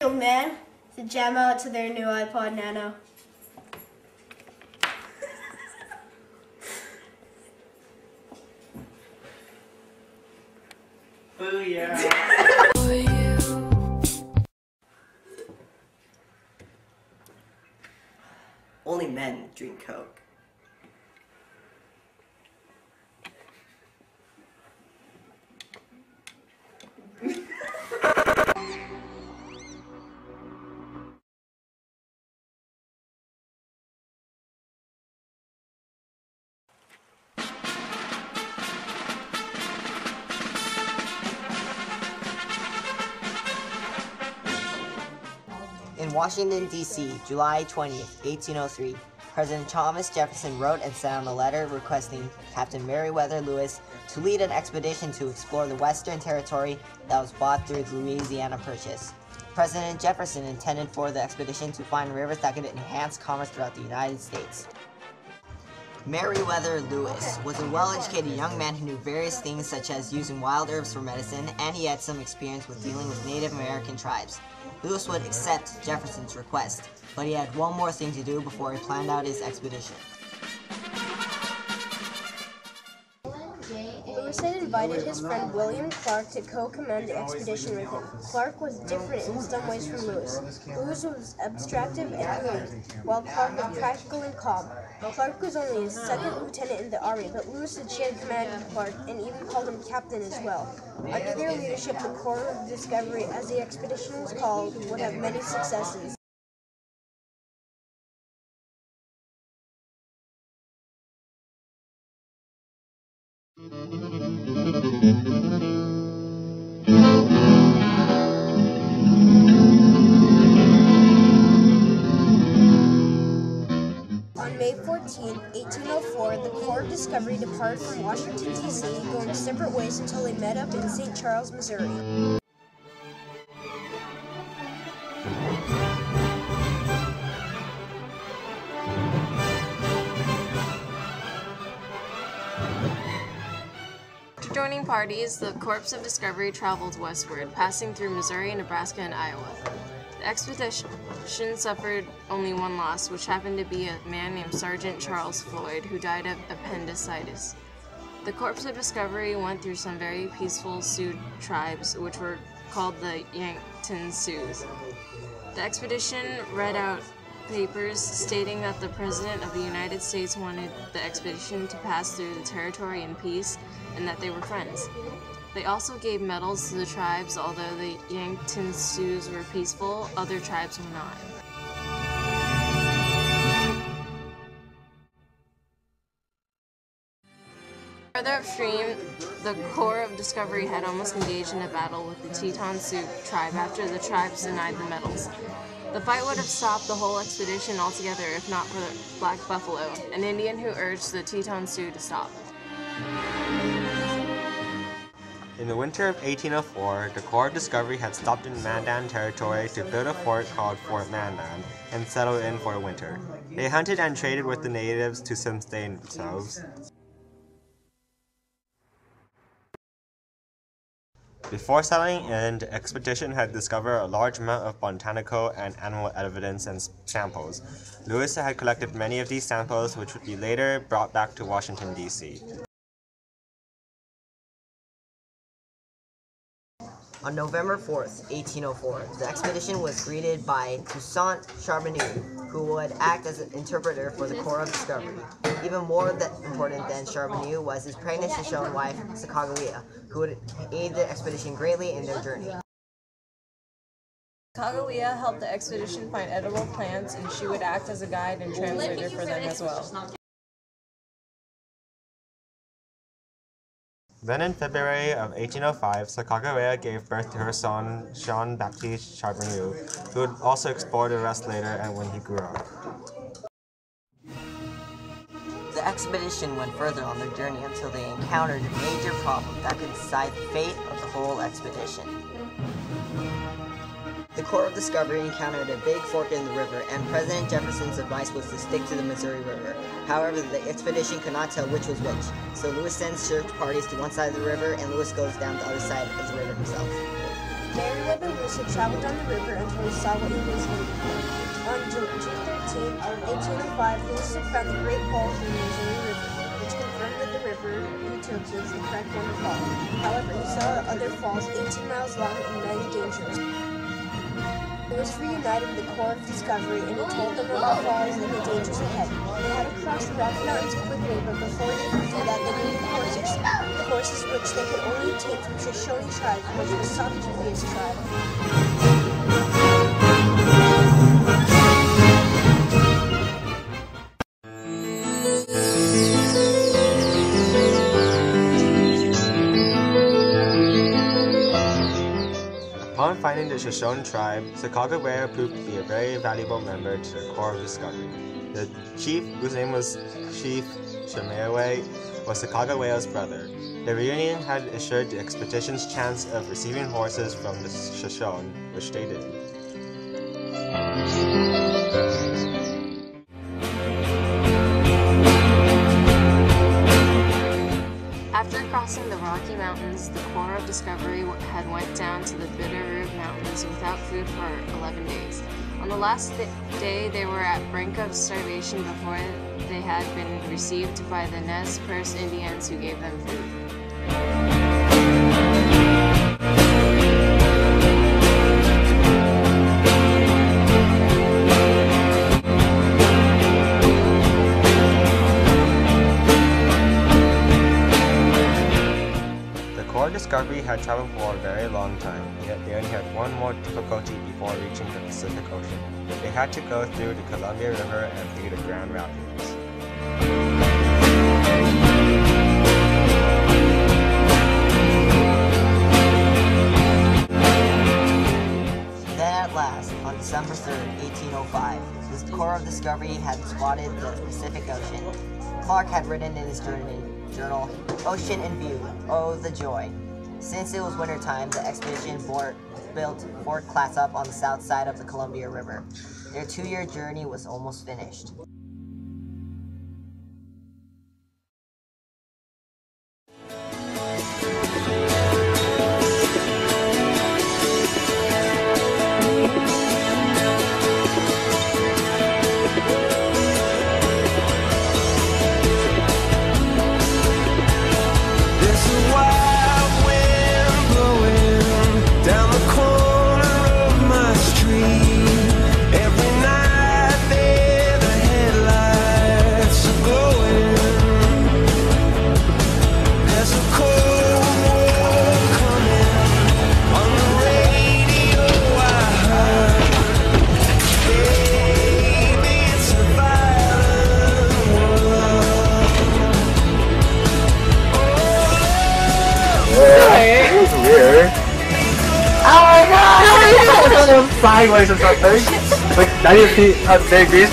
Young man to jam out to their new iPod Nano. Booyah! Only men drink Coke. In Washington, D.C., July 20th, 1803, President Thomas Jefferson wrote and sent on a letter requesting Captain Meriwether Lewis to lead an expedition to explore the Western Territory that was bought through the Louisiana Purchase. President Jefferson intended for the expedition to find rivers that could enhance commerce throughout the United States. Meriwether Lewis was a well-educated young man who knew various things such as using wild herbs for medicine, and he had some experience with dealing with Native American tribes. Lewis would accept Jefferson's request, but he had one more thing to do before he planned out his expedition. Lewis had invited his friend William Clark to co-command the expedition with him. Clark was different in some ways from Lewis. Lewis was abstractive and fluid, while Clark was practical and calm. Clark was only a second lieutenant in the army, but Lewis had shared command with Clark and even called him captain as well. Under their leadership, the Corps of Discovery, as the expedition was called, would have many successes. On May 14, 1804, the Corps of Discovery departed from Washington, D.C., going separate ways until they met up in St. Charles, Missouri. After joining parties, the Corps of Discovery traveled westward, passing through Missouri, Nebraska, and Iowa. The expedition suffered only one loss, which happened to be a man named Sergeant Charles Floyd, who died of appendicitis. The Corps of Discovery went through some very peaceful Sioux tribes, which were called the Yankton Sioux. The expedition read out papers stating that the President of the United States wanted the expedition to pass through the territory in peace and that they were friends. They also gave medals to the tribes. Although the Yankton Sioux were peaceful, other tribes were not. Further upstream, the Corps of Discovery had almost engaged in a battle with the Teton Sioux tribe after the tribes denied the medals. The fight would have stopped the whole expedition altogether if not for the Black Buffalo, an Indian who urged the Teton Sioux to stop. In the winter of 1804, the Corps of Discovery had stopped in Mandan Territory to build a fort called Fort Mandan and settle in for the winter. They hunted and traded with the natives to sustain themselves. Before settling in, the expedition had discovered a large amount of botanical and animal evidence and samples. Lewis had collected many of these samples, which would be later brought back to Washington, D.C. On November 4th, 1804, the expedition was greeted by Toussaint Charbonneau, who would act as an interpreter for the Corps of Discovery. Even more important than Charbonneau was his pregnant Shoshone wife, Sacagawea, who would aid the expedition greatly in their journey. Sacagawea helped the expedition find edible plants, and she would act as a guide and translator for them as well. Then in February of 1805, Sacagawea gave birth to her son, Jean-Baptiste Charbonneau, who would also explore the rest later and when he grew up. The expedition went further on their journey until they encountered a major problem that could decide the fate of the whole expedition. The Corps of Discovery encountered a big fork in the river, and President Jefferson's advice was to stick to the Missouri River. However, the expedition could not tell which was which, so Lewis sends search parties to one side of the river, and Lewis goes down the other side of the river himself. Meriwether Columbus had traveled down the river until he saw what he was looking for. On June 13, 1805, Lewis had found the Great Falls in the Missouri River, which confirmed that the river he took was the correct one to follow. However, he saw other falls 18 miles long and many dangerous. Lewis reunited with the Corps of Discovery and he told them about the falls and the dangers ahead. They had to cross the Rocky Mountains quickly, but before they could do that, they needed horses. Horses which they could only take from Shoshone tribe, which was Socrates' tribe. Upon finding the Shoshone tribe, Sacagawea proved to be a very valuable member to the Corps of Discovery. The chief, whose name was Chief Shamawe, was Sacagawea's brother. The reunion had assured the expedition's chance of receiving horses from the Shoshone, which they did. After crossing the Rocky Mountains, the Corps of Discovery had went down to the Bitterroot Mountains without food for 11 days. On the last day, they were at brink of starvation before they had been received by the Nez Perce Indians who gave them food. Discovery had traveled for a very long time, yet they only had one more difficulty before reaching the Pacific Ocean. They had to go through the Columbia River and through the Grand Rapids. Then at last, on December 3rd, 1805, the Corps of Discovery had spotted the Pacific Ocean. Clark had written in his journal, "Ocean in view, oh the joy." Since it was winter time, the expedition built Fort Clatsop on the south side of the Columbia River. Their 2-year journey was almost finished. Weird. Oh my god! Sideways or something. Like 90 degrees.